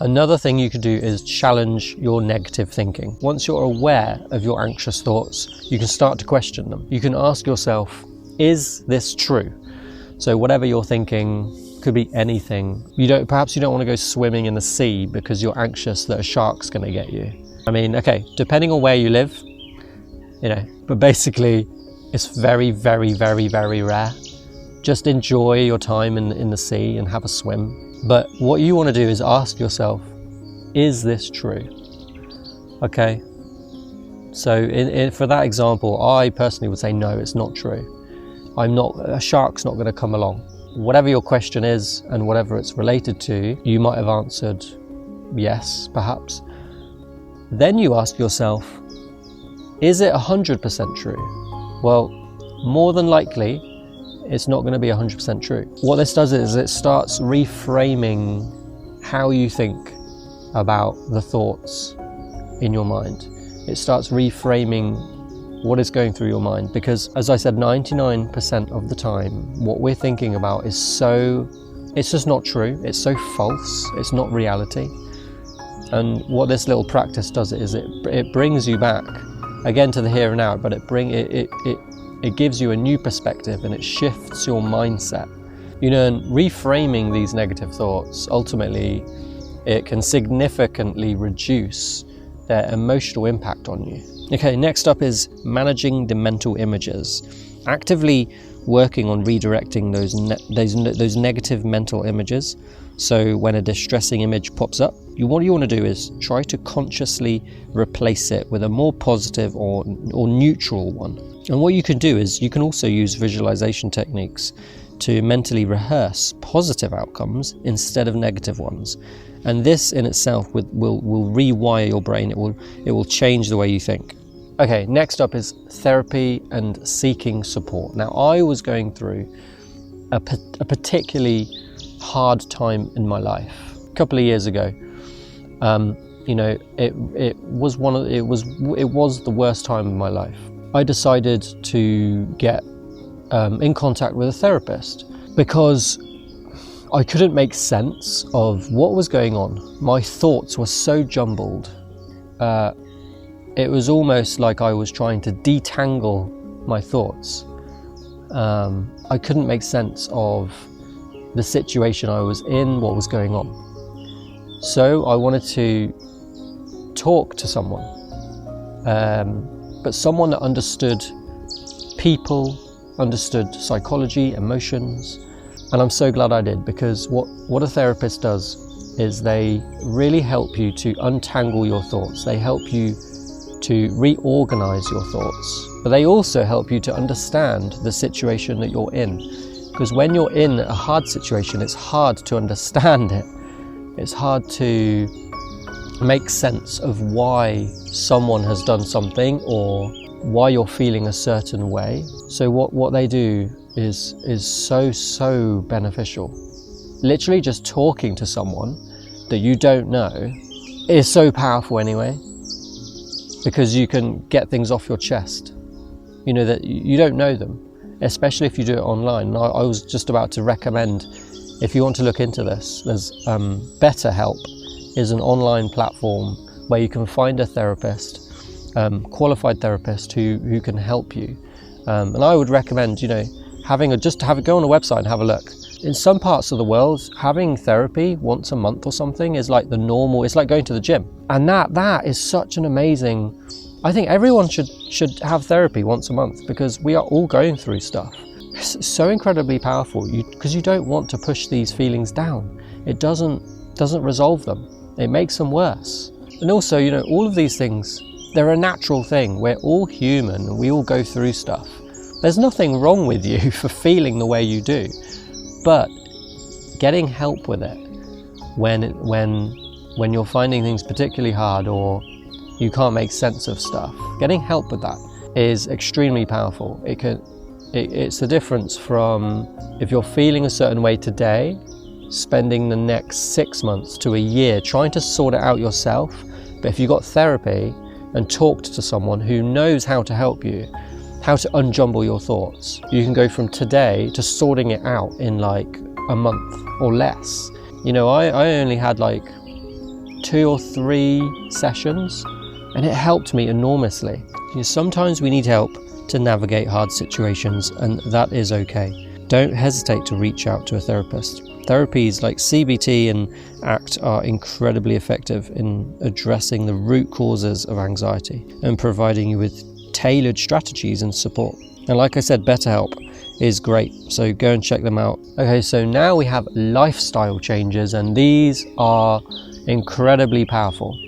Another thing you could do is challenge your negative thinking. Once you're aware of your anxious thoughts, you can start to question them. You can ask yourself, is this true? So whatever you're thinking, could be anything. Perhaps you don't want to go swimming in the sea because you're anxious that a shark's going to get you. I mean, okay, depending on where you live, but basically it's very, very, very, very rare. Just enjoy your time in the sea and have a swim. But what you want to do is ask yourself, is this true? Okay, so for that example, I personally would say no, it's not true. A shark's not going to come along. Whatever your question is and whatever it's related to, you might have answered yes, perhaps. Then you ask yourself, is it 100% true? Well, more than likely, it's not going to be 100% true. What this does is it starts reframing how you think about the thoughts in your mind. It starts reframing what is going through your mind, because as I said, 99% of the time, what we're thinking about it's just not true. It's so false. It's not reality. And what this little practice does is it brings you back again to the here and now, but it gives you a new perspective and it shifts your mindset. And reframing these negative thoughts, ultimately, it can significantly reduce their emotional impact on you. Okay, next up is managing the mental images. Actively working on redirecting those negative mental images. So when a distressing image pops up, what you want to do is try to consciously replace it with a more positive or neutral one. And what you can do is you can also use visualization techniques to mentally rehearse positive outcomes instead of negative ones. And this in itself will rewire your brain. It will change the way you think. Okay, next up is therapy and seeking support. Now, I was going through a particularly hard time in my life a couple of years ago. It was the worst time of my life. I decided to get in contact with a therapist because I couldn't make sense of what was going on. My thoughts were so jumbled. It was almost like I was trying to detangle my thoughts. I couldn't make sense of the situation I was in, what was going on. So I wanted to talk to someone, but someone that understood people, understood psychology, emotions. And I'm so glad I did, because what a therapist does is they really help you to untangle your thoughts. They help you to reorganize your thoughts, but they also help you to understand the situation that you're in. Because when you're in a hard situation, it's hard to understand it. It's hard to make sense of why someone has done something or why you're feeling a certain way. So what they do is so beneficial. Literally just talking to someone that you don't know is so powerful anyway, because you can get things off your chest. That you don't know them, especially if you do it online. And I was just about to recommend, if you want to look into this, there's BetterHelp is an online platform where you can find a therapist, qualified therapist who can help you. And I would recommend, go on a website and have a look. In some parts of the world, having therapy once a month or something is like the normal. It's like going to the gym. And that is such an amazing, I think everyone should have therapy once a month, because we are all going through stuff. It's so incredibly powerful, because you don't want to push these feelings down. It doesn't resolve them. It makes them worse. And also, all of these things, they're a natural thing. We're all human and we all go through stuff. There's nothing wrong with you for feeling the way you do, but getting help with it when you're finding things particularly hard or you can't make sense of stuff, getting help with that is extremely powerful. It's the difference from if you're feeling a certain way today, spending the next 6 months to a year trying to sort it out yourself. But if you got therapy and talked to someone who knows how to help you, how to unjumble your thoughts, you can go from today to sorting it out in like a month or less. I only had like 2 or 3 sessions, and it helped me enormously. Sometimes we need help to navigate hard situations, and that is okay. Don't hesitate to reach out to a therapist. Therapies like CBT and ACT are incredibly effective in addressing the root causes of anxiety and providing you with tailored strategies and support. And like I said, BetterHelp is great, so go and check them out. Okay, so now we have lifestyle changes, and these are incredibly powerful.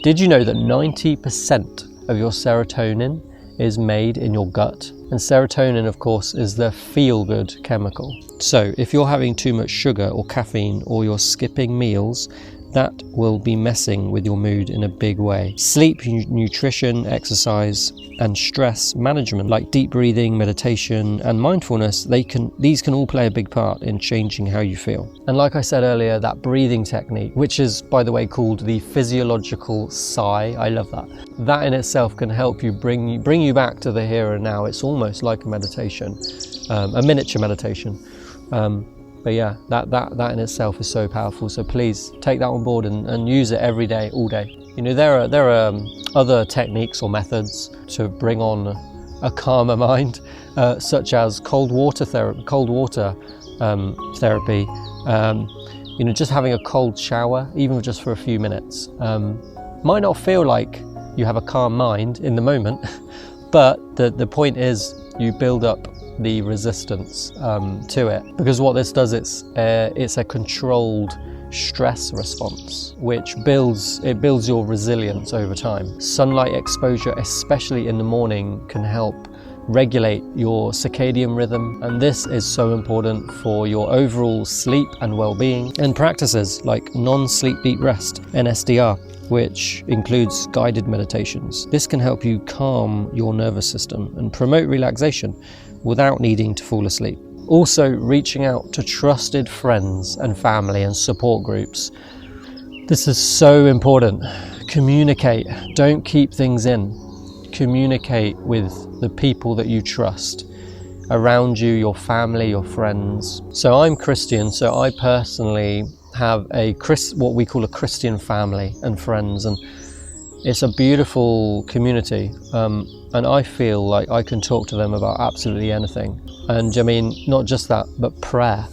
Did you know that 90% of your serotonin is made in your gut? And serotonin, of course, is the feel-good chemical. So if you're having too much sugar or caffeine, or you're skipping meals, that will be messing with your mood in a big way. Sleep, nutrition, exercise, and stress management, like deep breathing, meditation, and mindfulness, these can all play a big part in changing how you feel. And like I said earlier, that breathing technique, which is, by the way, called the physiological sigh, I love that. That in itself can help you bring you back to the here and now. It's almost like a meditation, a miniature meditation. But yeah, that in itself is so powerful. So please take that on board and use it every day, all day. You know, there are other techniques or methods to bring on a calmer mind, such as cold water therapy. You know, just having a cold shower, even just for a few minutes, might not feel like you have a calm mind in the moment, but the point is you build up the resistance to it, because what this does, it's a controlled stress response, which builds your resilience over time. Sunlight exposure, especially in the morning, can help regulate your circadian rhythm, and this is so important for your overall sleep and well-being. And practices like non-sleep beat rest, NSDR, which includes guided meditations. This can help you calm your nervous system and promote relaxation without needing to fall asleep. Also, reaching out to trusted friends and family and support groups. This is so important. Communicate. Don't keep things in. Communicate with the people that you trust around you, your family, your friends. So I'm Christian, so I personally have what we call a Christian family and friends, and it's a beautiful community, and I feel like I can talk to them about absolutely anything. And I mean, not just that, but prayer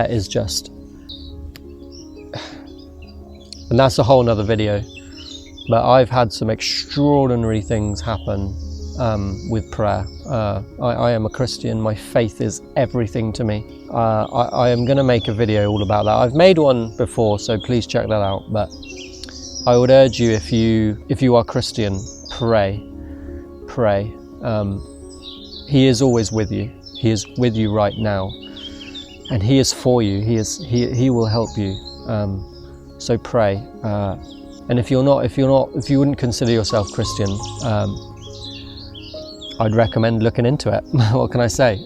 is just, and that's a whole nother video, but I've had some extraordinary things happen with prayer. I am a Christian. My faith is everything to me. I am going to make a video all about that. I've made one before, so please check that out. But I would urge you, if you are Christian, pray. He is always with you. He is with you right now, and He is for you. He will help you. So pray. And if you wouldn't consider yourself Christian, I'd recommend looking into it. What can I say?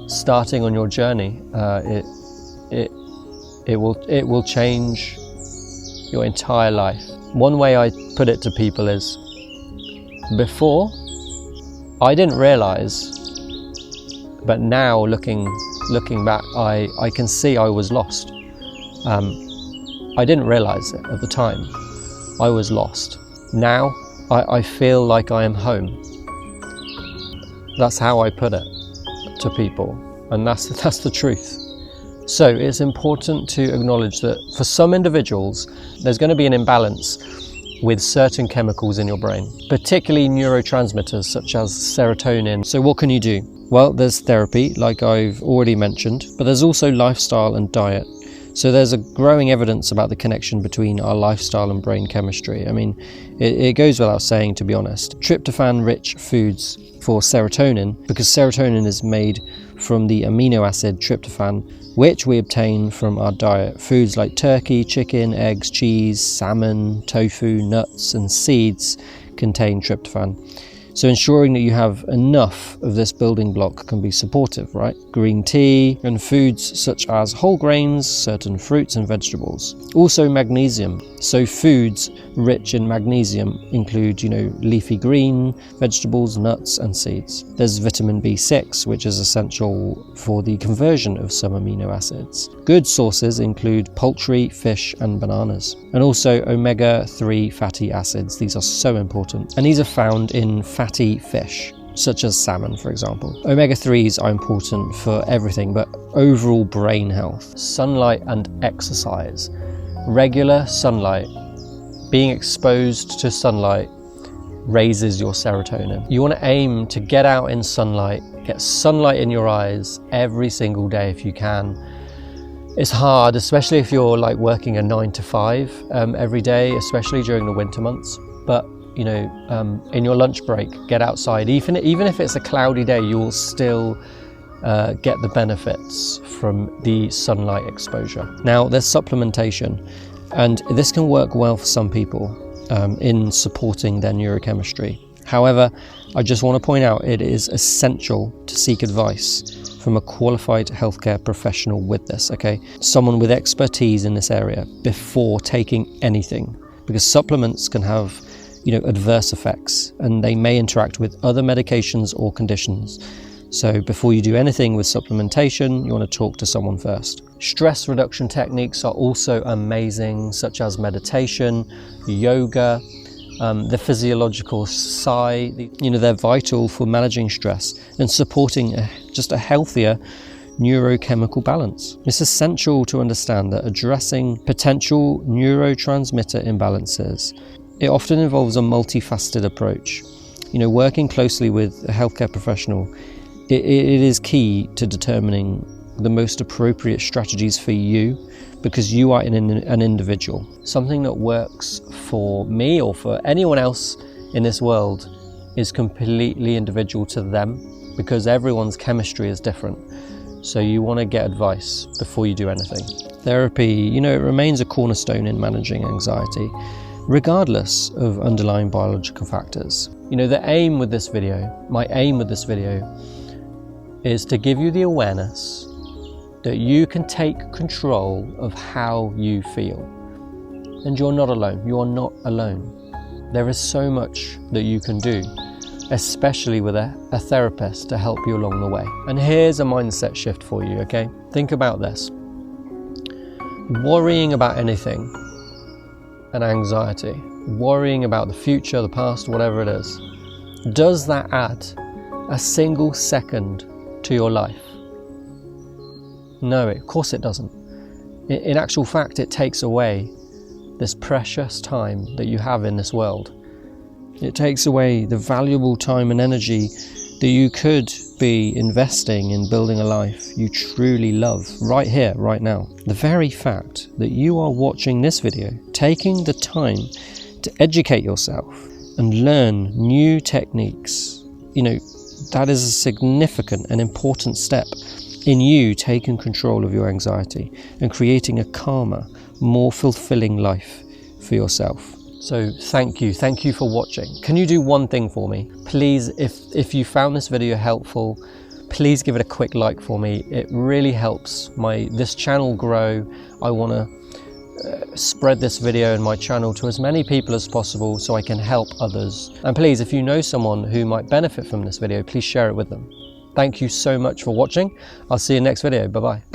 Starting on your journey, it will change your entire life. One way I put it to people is, before, I didn't realize, but now looking back, I can see I was lost. I didn't realize it at the time. I was lost. Now I feel like I am home. That's how I put it to people, and that's the truth. So it's important to acknowledge that for some individuals, there's going to be an imbalance with certain chemicals in your brain, particularly neurotransmitters such as serotonin. So what can you do? Well, there's therapy, like I've already mentioned, but there's also lifestyle and diet. So there's a growing evidence about the connection between our lifestyle and brain chemistry. I mean, it goes without saying, to be honest. Tryptophan-rich foods for serotonin, because serotonin is made from the amino acid tryptophan, which we obtain from our diet. Foods like turkey, chicken, eggs, cheese, salmon, tofu, nuts, and seeds contain tryptophan. So ensuring that you have enough of this building block can be supportive, right? Green tea and foods such as whole grains, certain fruits and vegetables. Also magnesium. So foods rich in magnesium include, leafy green vegetables, nuts and seeds. There's vitamin B6, which is essential for the conversion of some amino acids. Good sources include poultry, fish and bananas. And also omega-3 fatty acids. These are so important. And these are found in fatty fish, such as salmon, for example. Omega-3s are important for everything, but overall brain health. Sunlight and exercise. Regular sunlight, being exposed to sunlight, raises your serotonin. You want to aim to get out in sunlight, get sunlight in your eyes every single day if you can. It's hard, especially if you're working a 9 to 5 every day, especially during the winter months. But in your lunch break, get outside. Even if it's a cloudy day, you will still get the benefits from the sunlight exposure. Now, there's supplementation, and this can work well for some people in supporting their neurochemistry. However, I just want to point out it is essential to seek advice from a qualified healthcare professional with this, okay? Someone with expertise in this area before taking anything, because supplements can have adverse effects, and they may interact with other medications or conditions. So before you do anything with supplementation, you want to talk to someone first. Stress reduction techniques are also amazing, such as meditation, yoga, the physiological sigh. They're vital for managing stress and supporting just a healthier neurochemical balance. It's essential to understand that addressing potential neurotransmitter imbalances, it often involves a multifaceted approach. Working closely with a healthcare professional, it is key to determining the most appropriate strategies for you, because you are an individual. Something that works for me or for anyone else in this world is completely individual to them, because everyone's chemistry is different. So you want to get advice before you do anything. Therapy, it remains a cornerstone in managing anxiety, regardless of underlying biological factors. The aim with this video, my aim with this video, is to give you the awareness that you can take control of how you feel. And you're not alone. You are not alone. There is so much that you can do, especially with a therapist to help you along the way. And here's a mindset shift for you, okay? Think about this. Worrying about anything, an anxiety, worrying about the future, the past, whatever it is, does that add a single second to your life? No, of course it doesn't. In actual fact, it takes away this precious time that you have in this world. It takes away the valuable time and energy that you could be investing in building a life you truly love right here, right now. The very fact that you are watching this video, taking the time to educate yourself and learn new techniques, that is a significant and important step in you taking control of your anxiety and creating a calmer, more fulfilling life for yourself. So thank you for watching. Can you do one thing for me? Please, if you found this video helpful, please give it a quick like for me. It really helps this channel grow. I want to spread this video and my channel to as many people as possible so I can help others. And please, if you know someone who might benefit from this video, please share it with them. Thank you so much for watching. I'll see you next video. Bye-bye.